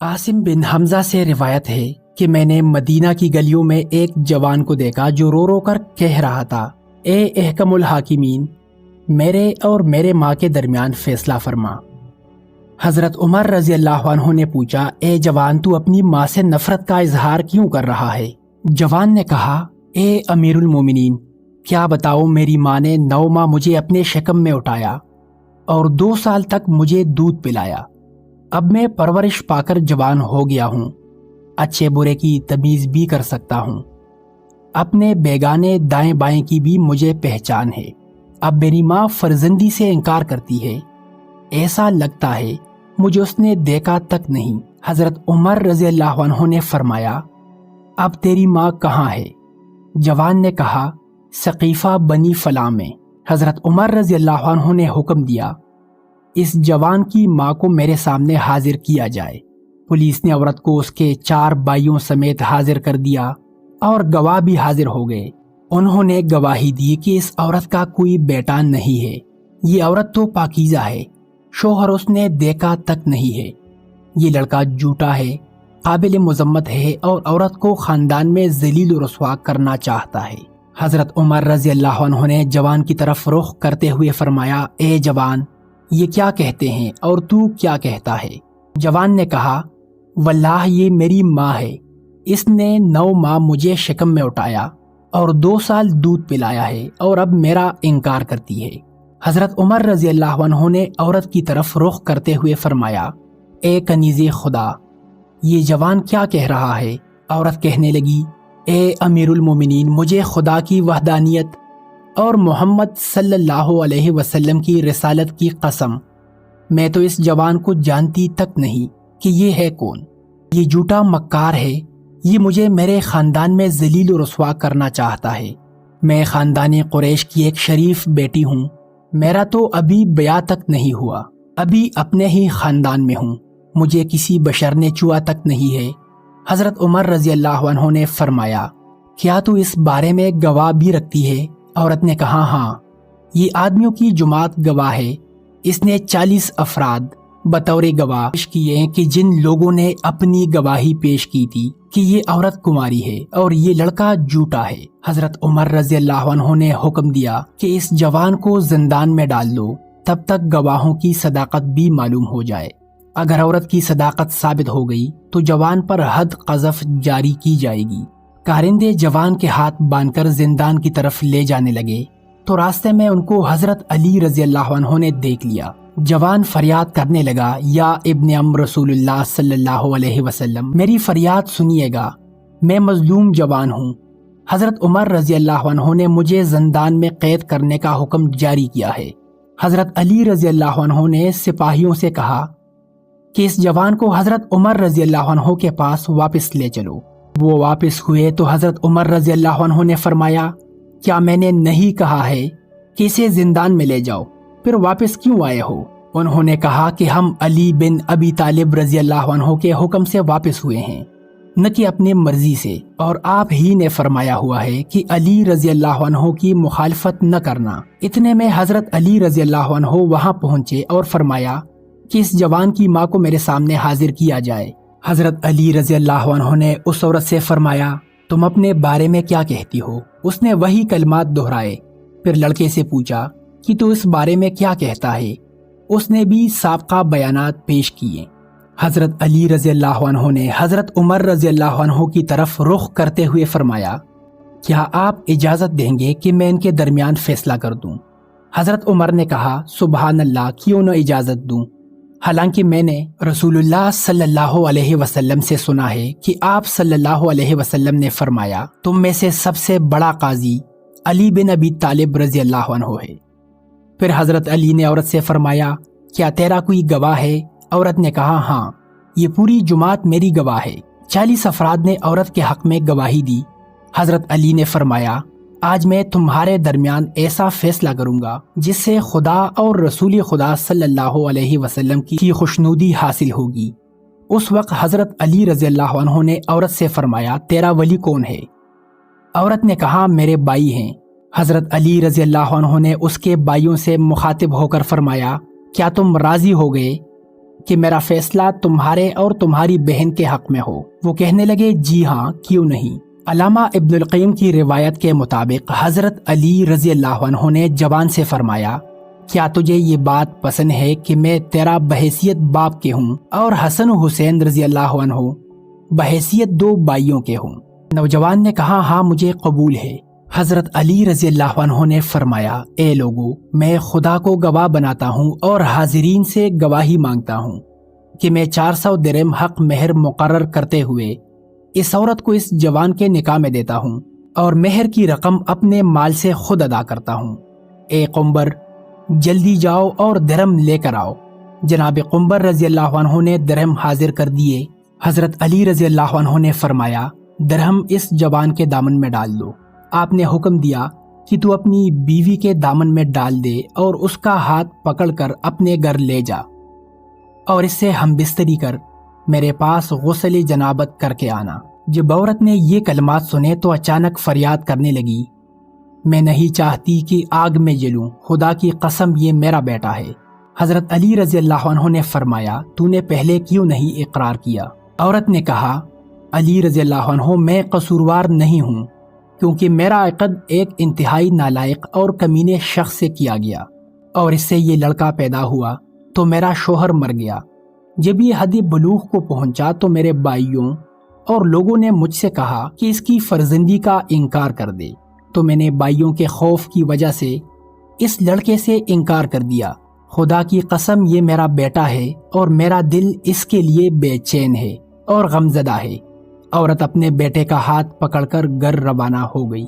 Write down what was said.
عاصم بن حمزہ سے روایت ہے کہ میں نے مدینہ کی گلیوں میں ایک جوان کو دیکھا جو رو رو کر کہہ رہا تھا، اے احکم الحاکمین، میرے اور میرے ماں کے درمیان فیصلہ فرما۔ حضرت عمر رضی اللہ عنہ نے پوچھا، اے جوان، تو اپنی ماں سے نفرت کا اظہار کیوں کر رہا ہے؟ جوان نے کہا، اے امیر المومنین، کیا بتاؤ، میری ماں نے 9 ماہ مجھے اپنے شکم میں اٹھایا اور 2 سال تک مجھے دودھ پلایا۔ اب میں پرورش پا کر جوان ہو گیا ہوں، اچھے برے کی تمیز بھی کر سکتا ہوں، اپنے بیگانے دائیں بائیں کی بھی مجھے پہچان ہے۔ اب میری ماں فرزندی سے انکار کرتی ہے، ایسا لگتا ہے مجھے اس نے دیکھا تک نہیں۔ حضرت عمر رضی اللہ عنہ نے فرمایا، اب تیری ماں کہاں ہے؟ جوان نے کہا، سقیفہ بنی فلاں میں۔ حضرت عمر رضی اللہ عنہ نے حکم دیا، اس جوان کی ماں کو میرے سامنے حاضر کیا جائے۔ پولیس نے عورت کو اس کے 4 بھائیوں سمیت حاضر کر دیا اور گواہ بھی حاضر ہو گئے۔ انہوں نے گواہی دی کہ اس عورت کا کوئی بیٹا نہیں ہے، یہ عورت تو پاکیزہ ہے، شوہر اس نے دیکھا تک نہیں ہے، یہ لڑکا جھوٹا ہے، قابل مذمت ہے اور عورت کو خاندان میں ذلیل و رسوا کرنا چاہتا ہے۔ حضرت عمر رضی اللہ عنہ نے جوان کی طرف رخ کرتے ہوئے فرمایا، اے جوان، یہ کیا کہتے ہیں اور تو کیا کہتا ہے؟ جوان نے کہا، واللہ یہ میری ماں ہے، اس نے 9 ماہ مجھے شکم میں اٹھایا اور 2 سال دودھ پلایا ہے اور اب میرا انکار کرتی ہے۔ حضرت عمر رضی اللہ عنہ نے عورت کی طرف رخ کرتے ہوئے فرمایا، اے کنیز خدا، یہ جوان کیا کہہ رہا ہے؟ عورت کہنے لگی، اے امیر المومنین، مجھے خدا کی وحدانیت اور محمد صلی اللہ علیہ وسلم کی رسالت کی قسم، میں تو اس جوان کو جانتی تک نہیں کہ یہ ہے کون، یہ جھوٹا مکار ہے، یہ مجھے میرے خاندان میں ذلیل و رسوا کرنا چاہتا ہے۔ میں خاندان قریش کی ایک شریف بیٹی ہوں، میرا تو ابھی بیاہ تک نہیں ہوا، ابھی اپنے ہی خاندان میں ہوں، مجھے کسی بشر نے چھوا تک نہیں ہے۔ حضرت عمر رضی اللہ عنہ نے فرمایا، کیا تو اس بارے میں گواہ بھی رکھتی ہے؟ عورت نے کہا، ہاں، یہ آدمیوں کی جماعت گواہ ہے، اس نے 40 افراد بطور گواہ پیش کیے ہیں کہ جن لوگوں نے اپنی گواہی پیش کی تھی کہ یہ عورت کماری ہے اور یہ لڑکا جھوٹا ہے۔ حضرت عمر رضی اللہ عنہ نے حکم دیا کہ اس جوان کو زندان میں ڈال دو، تب تک گواہوں کی صداقت بھی معلوم ہو جائے۔ اگر عورت کی صداقت ثابت ہو گئی تو جوان پر حد قذف جاری کی جائے گی۔ کارندے جوان کے ہاتھ باندھ کر زندان کی طرف لے جانے لگے تو راستے میں ان کو حضرت علی رضی اللہ عنہ نے دیکھ لیا۔ جوان فریاد کرنے لگا، یا ابن ام رسول اللہ صلی اللہ علیہ وسلم، میری فریاد سنیے گا، میں مظلوم جوان ہوں۔ حضرت عمر رضی اللہ عنہ نے مجھے زندان میں قید کرنے کا حکم جاری کیا ہے۔ حضرت علی رضی اللہ عنہ نے سپاہیوں سے کہا کہ اس جوان کو حضرت عمر رضی اللہ عنہ کے پاس واپس لے چلو۔ وہ واپس ہوئے تو حضرت عمر رضی اللہ عنہ نے فرمایا، کیا میں نے نہیں کہا ہے کہ اسے زندان میں لے جاؤ، پھر واپس کیوں آئے ہو؟ انہوں نے کہا کہ ہم علی بن ابی طالب رضی اللہ عنہ کے حکم سے واپس ہوئے ہیں، نہ کہ اپنے مرضی سے، اور آپ ہی نے فرمایا ہوا ہے کہ علی رضی اللہ عنہ کی مخالفت نہ کرنا۔ اتنے میں حضرت علی رضی اللہ عنہ وہاں پہنچے اور فرمایا کہ اس جوان کی ماں کو میرے سامنے حاضر کیا جائے۔ حضرت علی رضی اللہ عنہ نے اس عورت سے فرمایا، تم اپنے بارے میں کیا کہتی ہو؟ اس نے وہی کلمات دہرائے۔ پھر لڑکے سے پوچھا کہ تو اس بارے میں کیا کہتا ہے؟ اس نے بھی سابقہ بیانات پیش کیے۔ حضرت علی رضی اللہ عنہ نے حضرت عمر رضی اللہ عنہ کی طرف رخ کرتے ہوئے فرمایا، کیا آپ اجازت دیں گے کہ میں ان کے درمیان فیصلہ کر دوں؟ حضرت عمر نے کہا، سبحان اللہ، کیوں نہ اجازت دوں، حالانکہ میں نے رسول اللہ صلی اللہ علیہ وسلم سے سنا ہے کہ آپ صلی اللہ علیہ وسلم نے فرمایا، تم میں سے سب سے بڑا قاضی علی بن ابی طالب رضی اللہ عنہ ہے۔ پھر حضرت علی نے عورت سے فرمایا، کیا تیرا کوئی گواہ ہے؟ عورت نے کہا، ہاں، یہ پوری جماعت میری گواہ ہے۔ 40 افراد نے عورت کے حق میں گواہی دی۔ حضرت علی نے فرمایا، آج میں تمہارے درمیان ایسا فیصلہ کروں گا جس سے خدا اور رسول خدا صلی اللہ علیہ وسلم کی خوشنودی حاصل ہوگی۔ اس وقت حضرت علی رضی اللہ عنہ نے عورت سے فرمایا، تیرا ولی کون ہے؟ عورت نے کہا، میرے بھائی ہیں۔ حضرت علی رضی اللہ عنہ نے اس کے بھائیوں سے مخاطب ہو کر فرمایا، کیا تم راضی ہو گئے؟ کہ میرا فیصلہ تمہارے اور تمہاری بہن کے حق میں ہو؟ وہ کہنے لگے جی ہاں، کیوں نہیں۔ علامہ ابن القیم کی روایت کے مطابق حضرت علی رضی اللہ عنہ نے جوان سے فرمایا، کیا تجھے یہ بات پسند ہے کہ میں تیرا بحیثیت باپ کے ہوں اور حسن و حسین رضی اللہ عنہ بحیثیت دو بھائیوں کے ہوں؟ نوجوان نے کہا ہاں مجھے قبول ہے۔ حضرت علی رضی اللہ عنہ نے فرمایا، اے لوگو، میں خدا کو گواہ بناتا ہوں اور حاضرین سے گواہی مانگتا ہوں کہ میں 400 درہم حق مہر مقرر کرتے ہوئے اس عورت کو اس جوان کے نکاح میں دیتا ہوں اور مہر کی رقم اپنے مال سے خود ادا کرتا ہوں۔ اے قنبر، جلدی جاؤ اور درہم لے کر آؤ۔ جناب قنبر رضی اللہ عنہ نے درہم حاضر کر دیے۔ حضرت علی رضی اللہ عنہ نے فرمایا، درہم اس جوان کے دامن میں ڈال دو۔ آپ نے حکم دیا کہ تو اپنی بیوی کے دامن میں ڈال دے اور اس کا ہاتھ پکڑ کر اپنے گھر لے جا اور اس سے ہم بستری کر میرے پاس غسل جنابت کر کے آنا۔ جب عورت نے یہ کلمات سنے تو اچانک فریاد کرنے لگی، میں نہیں چاہتی کہ آگ میں جلوں، خدا کی قسم یہ میرا بیٹا ہے۔ حضرت علی رضی اللہ عنہ نے فرمایا، تو نے پہلے کیوں نہیں اقرار کیا؟ عورت نے کہا، علی رضی اللہ عنہ، میں قصوروار نہیں ہوں، کیونکہ میرا عقد ایک انتہائی نالائق اور کمینے شخص سے کیا گیا اور اس سے یہ لڑکا پیدا ہوا تو میرا شوہر مر گیا۔ جب یہ حد بلوغ کو پہنچا تو میرے بھائیوں اور لوگوں نے مجھ سے کہا کہ اس کی فرزندی کا انکار کر دے، تو میں نے بھائیوں کے خوف کی وجہ سے اس لڑکے سے انکار کر دیا۔ خدا کی قسم یہ میرا بیٹا ہے اور میرا دل اس کے لیے بے چین ہے اور غمزدہ ہے۔ عورت اپنے بیٹے کا ہاتھ پکڑ کر گھر روانہ ہو گئی۔